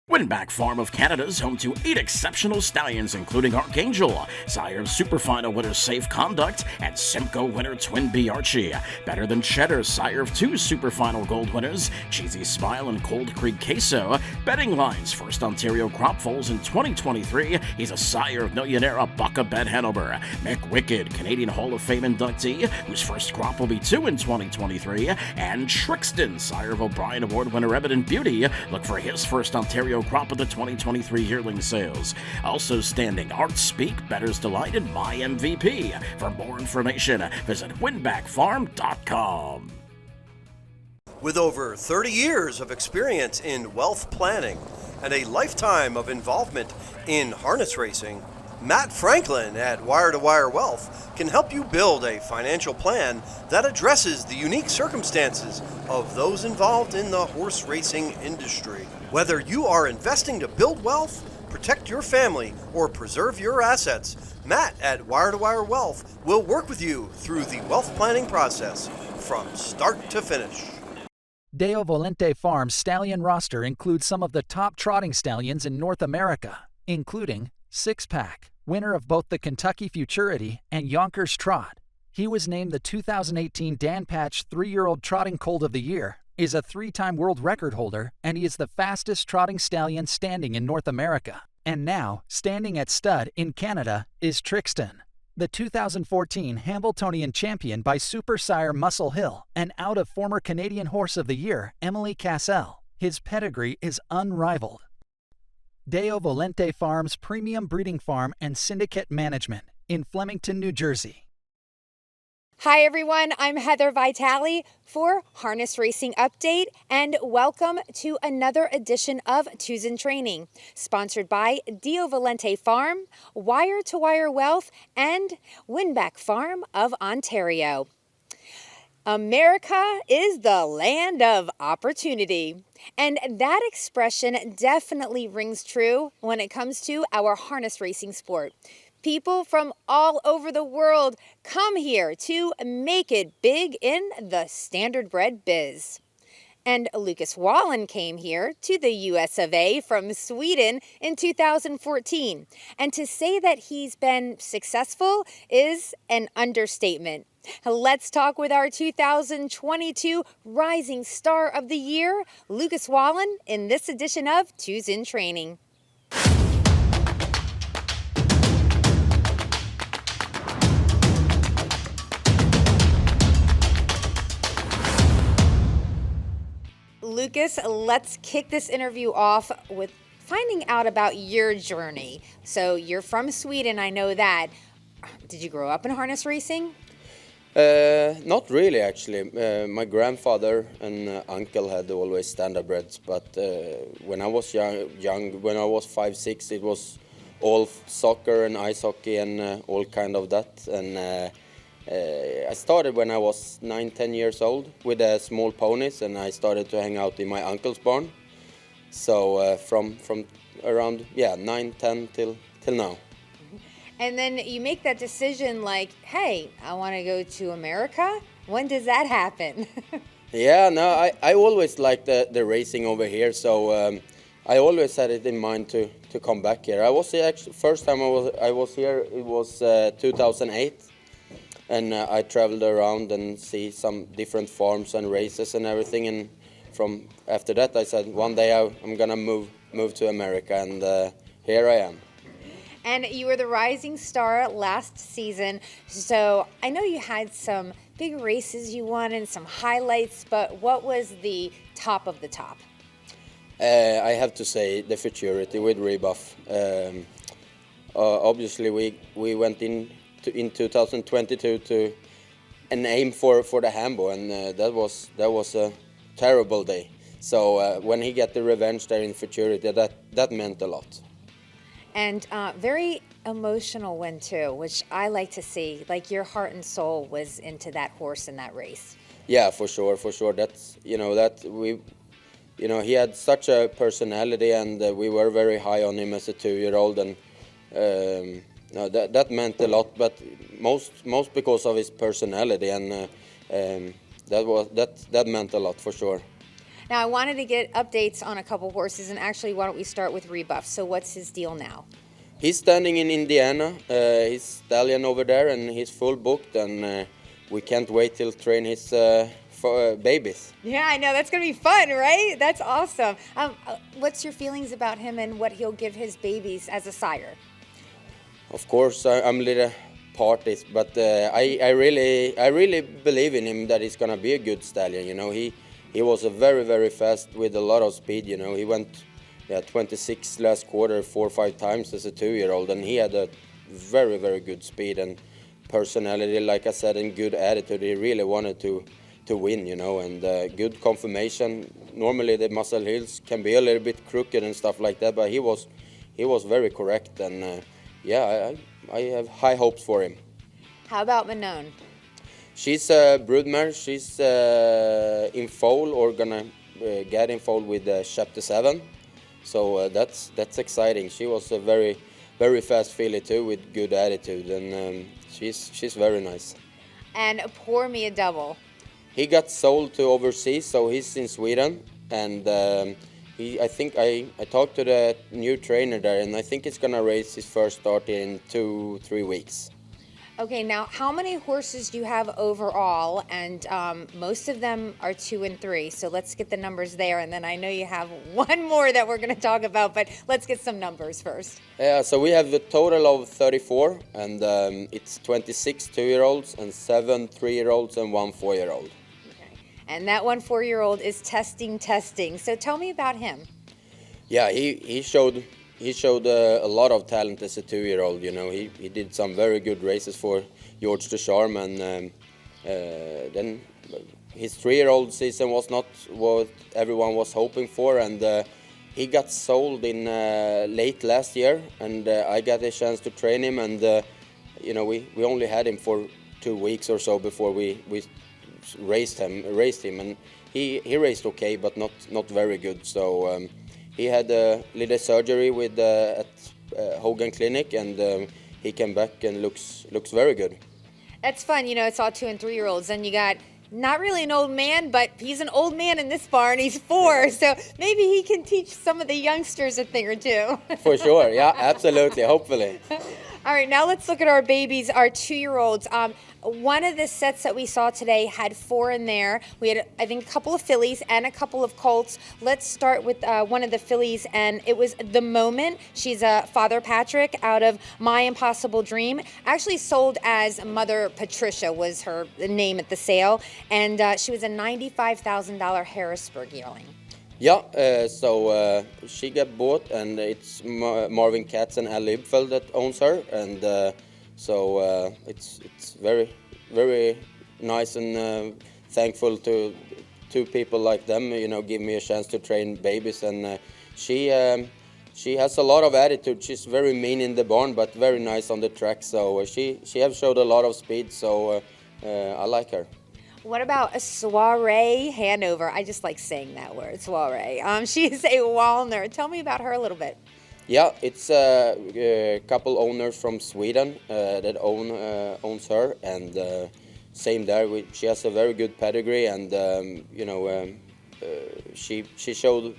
Winback Farm of Canada is home to 8 exceptional stallions, including Archangel, sire of Superfinal winner Safe Conduct, and Simcoe winner Twin B Archie. Better Than Cheddar, sire of 2 Superfinal gold winners, Cheesy Smile and Cold Creek Queso. Betting Lines, first Ontario crop foals in 2023. He's a sire of Millionaire Bucka Bet Hanover. Mick Wicked, Canadian Hall of Fame inductee, whose first crop will be 2 in 2023. And Trixton, sire of O'Brien Award winner Evident Beauty. Look for his first Ontario crop of the 2023 yearling sales. Also standing, Art Speak, Better's Delight, and My MVP. For more information, visit winbackfarm.com. With over 30 years of experience in wealth planning and a lifetime of involvement in harness racing, Matt Franklin at Wire to Wire Wealth can help you build a financial plan that addresses the unique circumstances of those involved in the horse racing industry. Whether you are investing to build wealth, protect your family, or preserve your assets, Matt at Wire to Wire Wealth will work with you through the wealth planning process from start to finish. Deo Volente Farms stallion roster includes some of the top trotting stallions in North America, including Six Pack, winner of both the Kentucky Futurity and Yonkers Trot. He was named the 2018 Dan Patch 3-year-old Trotting Colt of the Year, is a 3-time world record holder, and he is the fastest trotting stallion standing in North America. And now, standing at stud in Canada, is Trixton, the 2014 Hambletonian champion by Super Sire Muscle Hill and out of former Canadian Horse of the Year Emily Cassell. His pedigree is unrivaled. Deo Volente Farms Premium Breeding Farm and Syndicate Management in Flemington, New Jersey. Hi everyone, I'm Heather Vitale for Harness Racing Update, and welcome to another edition of Twos in Training, sponsored by Deo Volente Farm, Wire to Wire Wealth, and Winback Farm of Ontario. America is the land of opportunity, and that expression definitely rings true when it comes to our harness racing sport. People from all over the world come here to make it big in the standardbred biz. And Lucas Wallin came here to the US of A from Sweden in 2014. And to say that he's been successful is an understatement. Let's talk with our 2022 Rising Star of the Year, Lucas Wallin, in this edition of Twos in Training. Lucas, let's kick this interview off with finding out about your journey. So you're from Sweden, I know that. Did you grow up in harness racing? Not really, actually. My grandfather and uncle had always standardbreds, but when I was young, when I was 5, 6, it was all soccer and ice hockey and all kind of that. And I started when I was 9, 10 years old with small ponies, and I started to hang out in my uncle's barn. So from around 9, 10 till now. And then you make that decision like, hey, I want to go to America. When does that happen? I always liked the racing over here, so I always had it in mind to come back here. I was actually first time I was here. It was 2008. And I traveled around and see some different farms and races and everything. And from after that, I said one day I'm gonna move to America, and here I am. And you were the Rising Star last season, so I know you had some big races you won and some highlights. But what was the top of the top? I have to say the Futurity with Rebuff. Obviously, we went in 2022 to an aim for the Hambo, and that was a terrible day. So when he got the revenge there in Futurity, that meant a lot. And very emotional win too, which I like to see. Like your heart and soul was into that horse in that race. Yeah, for sure. That's he had such a personality, and we were very high on him as a 2-year-old, and. No, that meant a lot, but most because of his personality, and that meant a lot for sure. Now, I wanted to get updates on a couple horses, and actually, why don't we start with Rebuff? So what's his deal now? He's standing in Indiana. He's stallion over there, and he's full booked, and we can't wait till train his babies. Yeah, I know. That's going to be fun, right? That's awesome. What's your feelings about him and what he'll give his babies as a sire? Of course, I'm a little parties, but I really believe in him that he's going to be a good stallion. You know, he was a very fast with a lot of speed. You know, he went 26 last quarter 4 or 5 times as a 2-year-old, and he had a very good speed and personality, like I said, and good attitude. He really wanted to win, you know, and good confirmation. Normally the muscle heels can be a little bit crooked and stuff like that, but he was very correct, and I have high hopes for him. How about Manon? She's a broodmare. She's in foal, or gonna get in foal with chapter 7. So that's exciting. She was a very fast filly too, with good attitude, and she's very nice. And pour me a double. He got sold to overseas, so he's in Sweden, and I think I talked to the new trainer there, and I think he's gonna race his first start in 2-3 weeks. Okay, now how many horses do you have overall? And most of them are 2 and 3, so let's get the numbers there. And then I know you have one more that we're going to talk about, but let's get some numbers first. Yeah, so we have a total of 34, and it's 26 2-year-olds and 7 3-year-olds and 1 4-year-old. Okay. And that 1 4-year-old is testing. So tell me about him. Yeah, he showed a lot of talent as a 2-year-old. You know, he did some very good races for George the Charm, and then his 3-year-old season was not what everyone was hoping for, and he got sold in late last year, and I got a chance to train him, and you know, we only had him for 2 weeks or so before we raced him, and he raced okay, but not very good. So. He had a little surgery with at Hogan Clinic, and he came back and looks very good. That's fun. You know, it's all 2 and 3-year-olds, and you got not really an old man, but he's an old man in this barn. He's 4, so maybe he can teach some of the youngsters a thing or two. For sure, yeah, absolutely, hopefully. All right, now let's look at our babies, our 2-year-olds. One of the sets that we saw today had 4 in there. We had, I think, a couple of fillies and a couple of colts. Let's start with one of the fillies, and it was The Moment. She's Father Patrick out of My Impossible Dream. Actually sold as Mother Patricia was her name at the sale, and she was a $95,000 Harrisburg yearling. Yeah, so she got bought, and it's Marvin Katz and Al Liebfeld that owns her, and so it's very nice, and thankful to people like them, you know, give me a chance to train babies, and she has a lot of attitude. She's very mean in the barn, but very nice on the track. So she has showed a lot of speed. So I like her. What about a Soiree Hanover? I just like saying that word, Soiree. She's a Wallner. Tell me about her a little bit. Yeah, it's a couple owners from Sweden that owns her, and same there. She has a very good pedigree, and you know, she showed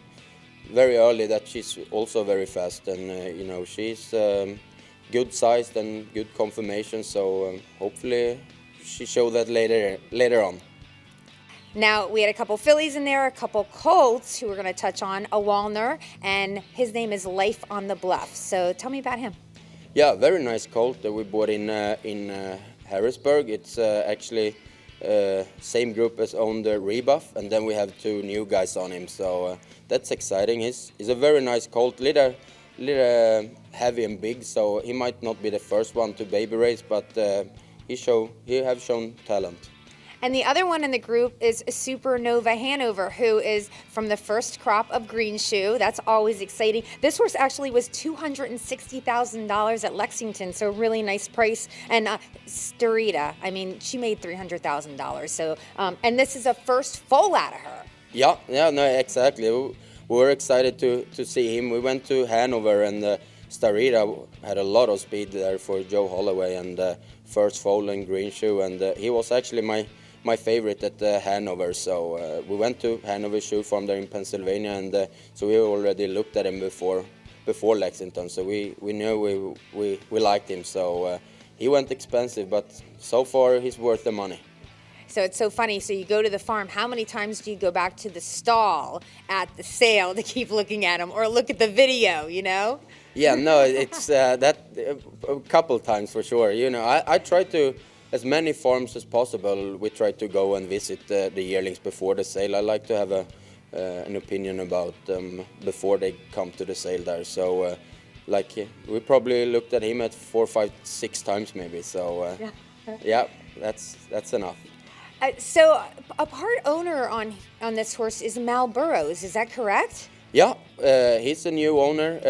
very early that she's also very fast, and you know, she's good sized and good confirmation. So hopefully she showed that later on. Now, we had a couple fillies in there, a couple colts who we're going to touch on, a Wallner, and his name is Life on the Bluff. So tell me about him. Yeah, very nice colt that we bought in Harrisburg. It's actually same group as owned the Rebuff, and then we have 2 new guys on him. So that's exciting. He's a very nice colt, little heavy and big, so he might not be the first one to baby race, but he have shown talent. And the other one in the group is Supernova Hanover, who is from the first crop of Green Shoe. That's always exciting. This horse actually was $260,000 at Lexington, so really nice price. And Starita, I mean, she made $300,000. So, and this is a first foal out of her. Yeah, no, exactly. We were excited to see him. We went to Hanover, and Starita had a lot of speed there for Joe Holloway, and first foal in Green Shoe, and he was actually my favorite at Hanover. So we went to Hanover Shoe Farm there in Pennsylvania, and so we already looked at him before Lexington. So we knew we liked him. So he went expensive, but so far he's worth the money. So it's so funny. So you go to the farm. How many times do you go back to the stall at the sale to keep looking at them or look at the video, you know? Yeah, no, it's that a couple times for sure. You know, I try to, as many farms as possible, we try to go and visit the yearlings before the sale. I like to have an opinion about them before they come to the sale there. So, we probably looked at him at 4, 5, 6 times maybe. So, yeah, that's enough. So a part owner on this horse is Mal Burrows. Is that correct? Yeah, he's a new owner.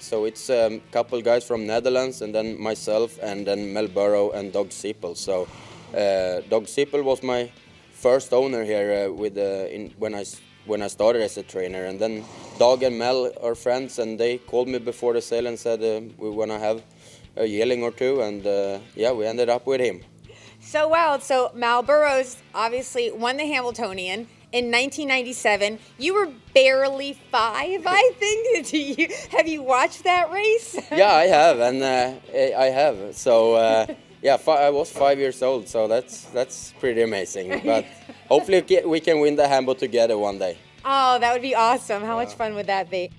So it's a couple guys from Netherlands, and then myself, and then Mel Burrow and Doug Siepel. So Doug Siepel was my first owner here when I started as a trainer, and then Doug and Mel are friends, and they called me before the sale and said we want to have a yearling or two, and we ended up with him. So wild. So Mal Burrows obviously won the Hamiltonian in 1997. You were barely 5, I think. Have you watched that race? Yeah, I have, and I have. So I was 5 years old. So that's pretty amazing. But hopefully we can win the Hambo together one day. Oh, that would be awesome. How much fun would that be?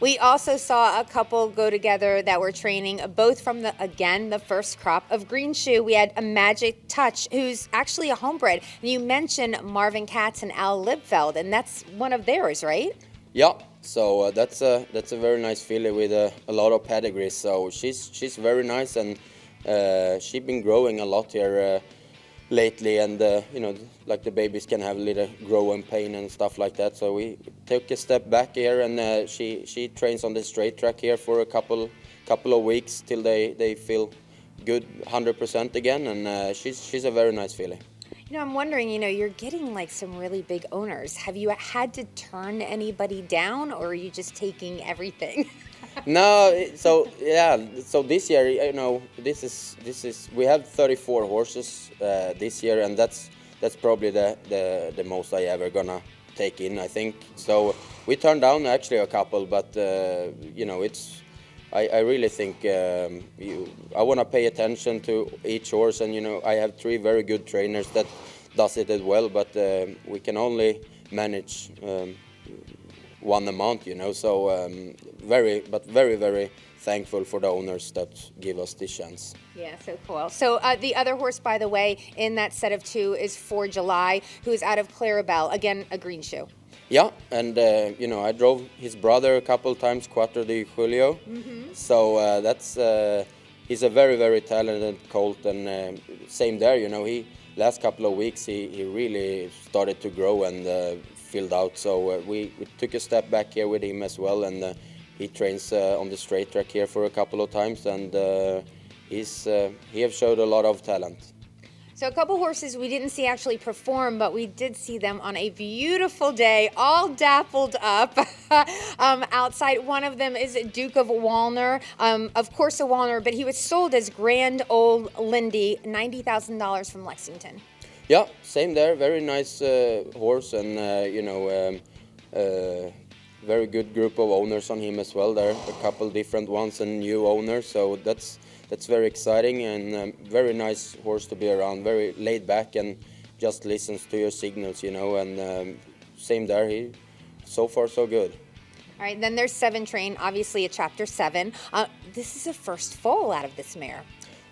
We also saw a couple go together that were training, both from the first crop of Green Shoe. We had a Magic Touch, who's actually a homebred. And you mentioned Marvin Katz and Al Libfeld, and that's one of theirs, right? Yeah. So that's a very nice filly with a lot of pedigree. So she's very nice, and she's been growing a lot here lately, and like the babies can have a little growing pain and stuff like that. So we took a step back here, and she trains on the straight track here for a couple of weeks till they feel good 100% again, and she's a very nice filly. I'm wondering, you're getting like some really big owners. Have you had to turn anybody down, or are you just taking everything? No, so this year, this is we have 34 horses this year, and that's probably the most I ever gonna take in, I think. So we turned down actually a couple, but it's I really think I want to pay attention to each horse, and I have 3 very good trainers that does it as well, but we can only manage one amount, so very, very thankful for the owners that give us this chance. Yeah, so cool. So the other horse, by the way, in that set of 2 is For July, who's out of Clarabelle, again, a Green Shoe. Yeah, and I drove his brother a couple times, Quattro de Julio. Mm-hmm. So he's a very, very talented colt, and same there. He last couple of weeks he really started to grow and filled out. So we took a step back here with him as well, and he trains on the straight track here for a couple of times, and he have showed a lot of talent. So a couple horses we didn't see actually perform, but we did see them on a beautiful day, all dappled up outside. One of them is Duke of Walner, of course a Walner, but he was sold as Grand Old Lindy, $90,000 from Lexington. Yeah, same there. Very nice horse, and very good group of owners on him as well. There are a couple different ones and new owners, so that's very exciting, and very nice horse to be around. Very laid back and just listens to your signals, and same there. He so far so good. All right, then there's 7 Train, obviously a Chapter 7. This is a first foal out of this mare.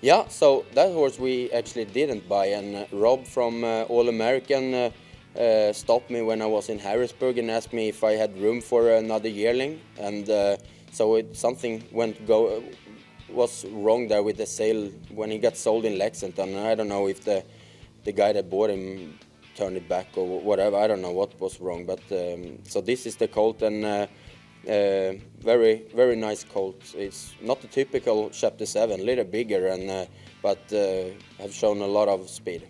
Yeah, so that horse we actually didn't buy, and Rob from All American stopped me when I was in Harrisburg and asked me if I had room for another yearling, and so something was wrong there with the sale when he got sold in Lexington. I don't know if the guy that bought him turned it back or whatever. I don't know what was wrong, but so this is the colt, and very, very nice colt. It's not the typical Chapter 7, a little bigger, and but have shown a lot of speed.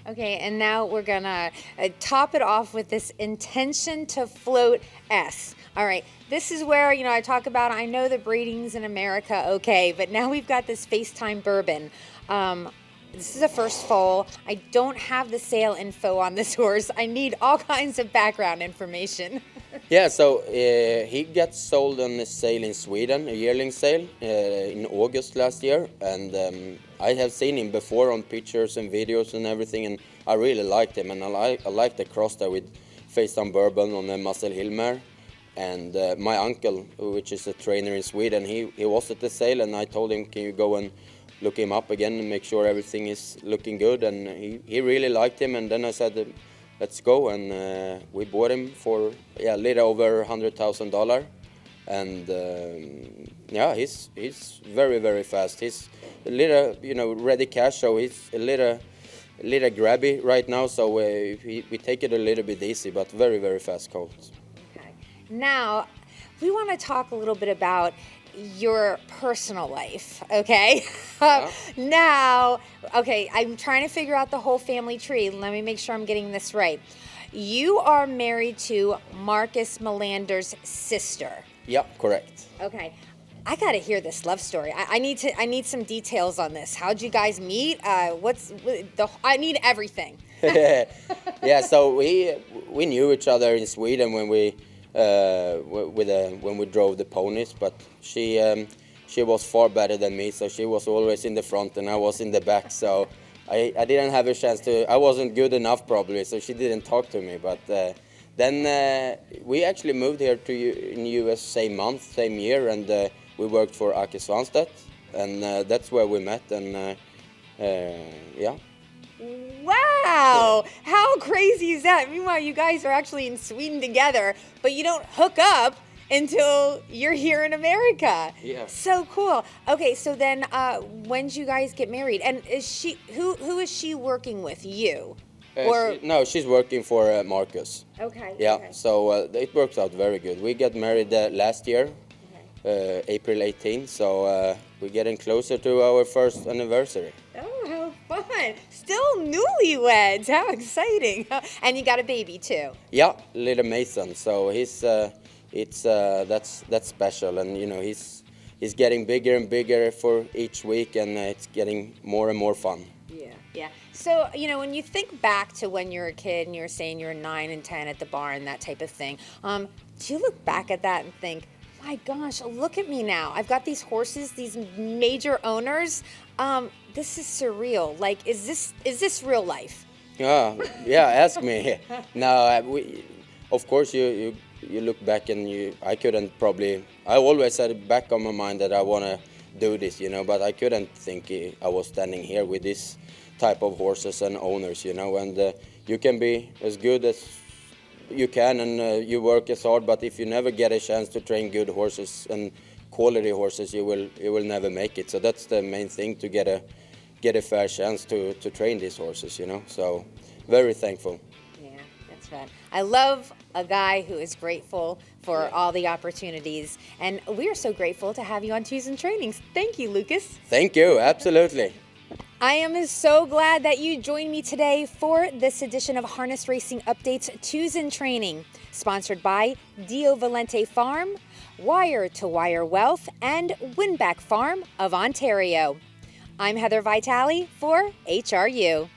Okay, and now we're gonna top it off with this Intention to Float S. All right, this is where, I talk about, I know the breeding's in America, okay, but now we've got this FaceTime Bourbon. this is a first foal. I don't have the sale info on this horse. I need all kinds of background information. Yeah, so he got sold on a sale in Sweden, a yearling sale, in August last year. And I have seen him before on pictures and videos and everything, and I really liked him. And I like the cross there with Face on Bourbon on the Muscle Hill mare. And my uncle, which is a trainer in Sweden, he was at the sale, and I told him, can you go and look him up again and make sure everything is looking good? And he really liked him, and then I said, let's go, and we bought him for a little over $100,000, and yeah, he's very, very fast. He's a little, ready cash, so he's a little grabby right now, so we take it a little bit easy, but very, very fast colt. Okay. Now, we want to talk a little bit about your personal life, okay? Now, okay, I'm trying to figure out the whole family tree. Let me make sure I'm getting this right. You are married to Marcus Melander's sister. Yep, correct. Okay. I got to hear this love story. I need some details on this. How'd you guys meet? I need everything. Yeah, so we knew each other in Sweden when we when we drove the ponies, but she was far better than me, so she was always in the front and I was in the back, so I didn't have a chance to. I wasn't good enough probably, so she didn't talk to me. But then we actually moved here in US same month, same year, and we worked for Aki Svanstedt, and that's where we met, and yeah. Wow! How crazy is that? Meanwhile, you guys are actually in Sweden together, but you don't hook up until you're here in America. Yeah. So cool. Okay, so then when did you guys get married? And who is she working with? You? No, she's working for Marcus. Okay. Yeah, okay. so it works out very good. We got married last year, April 18, so we're getting closer to our first anniversary. Oh, how fun. Still newlyweds. How exciting. And you got a baby too. Yeah, little Mason. So he's that's special, and he's getting bigger and bigger for each week, and it's getting more and more fun. Yeah. So, when you think back to when you were a kid and you were saying you were 9 and 10 at the barn, that type of thing, do you look back at that and think, my gosh, look at me now. I've got these horses, these major owners. This is surreal. Like, is this real life? Yeah, ask me. No, of course you look back and I couldn't probably. I always had it back on my mind that I want to do this, but I couldn't think I was standing here with this type of horses and owners, and you can be as good as you can, and you work as hard, but if you never get a chance to train good horses and quality horses, you will never make it. So that's the main thing, to get a fair chance to train these horses, So very thankful. Yeah, that's right. I love a guy who is grateful for all the opportunities, and we are so grateful to have you on Twos and Trainings. Thank you, Lucas. Thank you, absolutely. I am so glad that you joined me today for this edition of Harness Racing Updates Twos in Training, sponsored by Dio Valente Farm, Wire to Wire Wealth, and Winback Farm of Ontario. I'm Heather Vitale for HRU.